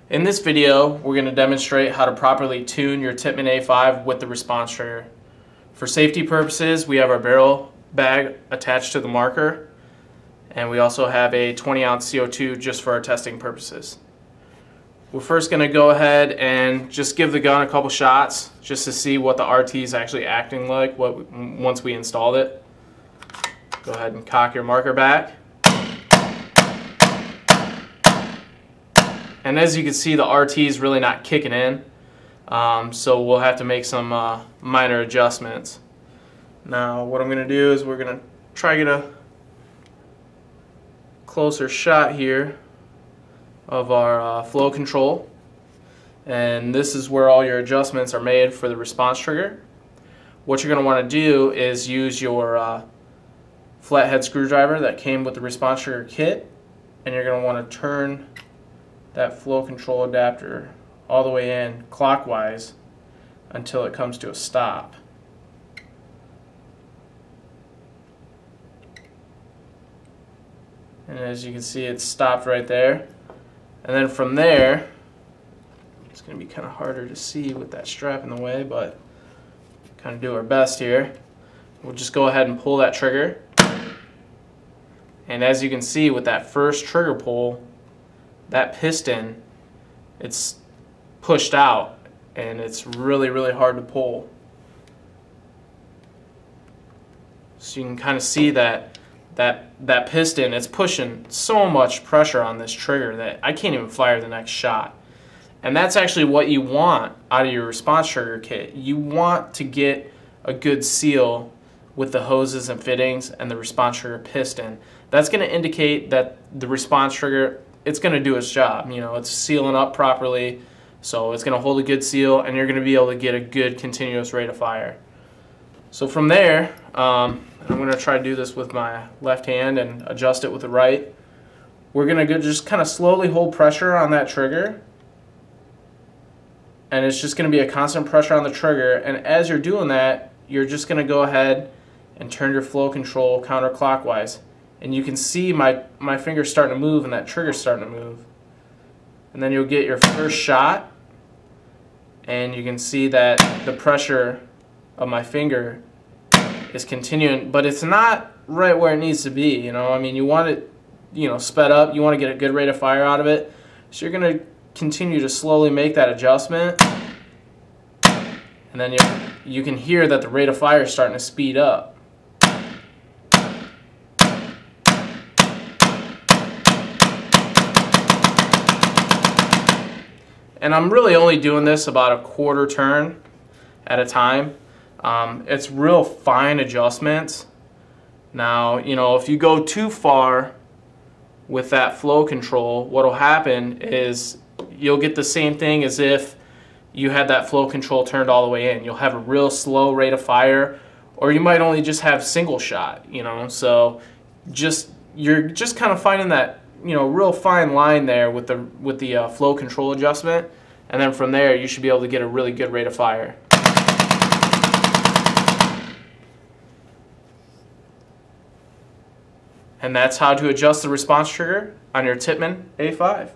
In this video, we're going to demonstrate how to properly tune your Tippmann A5 with the response trigger. For safety purposes, we have our barrel bag attached to the marker, and we also have a 20-ounce CO2 just for our testing purposes. We're first going to go ahead and just give the gun a couple shots just to see what the RT is actually acting like once we installed it. Go ahead and cock your marker back. And as you can see, the RT is really not kicking in, so we'll have to make some minor adjustments. Now what I'm going to do is we're going to try to get a closer shot here of our flow control, and this is where all your adjustments are made for the response trigger. What you're going to want to do is use your flathead screwdriver that came with the response trigger kit, and you're going to want to turn that flow control adapter all the way in clockwise until it comes to a stop. And as you can see, it's stopped right there. And then from there, it's going to be kind of harder to see with that strap in the way, but kind of do our best here. We'll just go ahead and pull that trigger. And as you can see with that first trigger pull, that piston, it's pushed out and it's really hard to pull. So you can kind of see that piston, it's pushing so much pressure on this trigger that I can't even fire the next shot. And that's actually what you want out of your response trigger kit. You want to get a good seal with the hoses and fittings and the response trigger piston. That's going to indicate that the response trigger, it's going to do its job. You know, it's sealing up properly, so it's going to hold a good seal, and you're going to be able to get a good continuous rate of fire. So from there, I'm going to try to do this with my left hand and adjust it with the right. We're going to just kind of slowly hold pressure on that trigger, and it's just going to be a constant pressure on the trigger. And as you're doing that, you're just going to go ahead and turn your flow control counterclockwise. And you can see my finger's starting to move and that trigger's starting to move. And then you'll get your first shot, and you can see that the pressure of my finger is continuing, but it's not right where it needs to be. You know, I mean, you want it, you know, sped up. You want to get a good rate of fire out of it. So you're going to continue to slowly make that adjustment, and then you can hear that the rate of fire is starting to speed up. And I'm really only doing this about a quarter turn at a time. It's real fine adjustments. Now, you know, if you go too far with that flow control, what will happen is you'll get the same thing as if you had that flow control turned all the way in. You'll have a real slow rate of fire, or you might only just have single shot, you know. So you're just kind of finding that, you know, real fine line there with the flow control adjustment, and then from there you should be able to get a really good rate of fire. And that's how to adjust the response trigger on your Tippmann A5.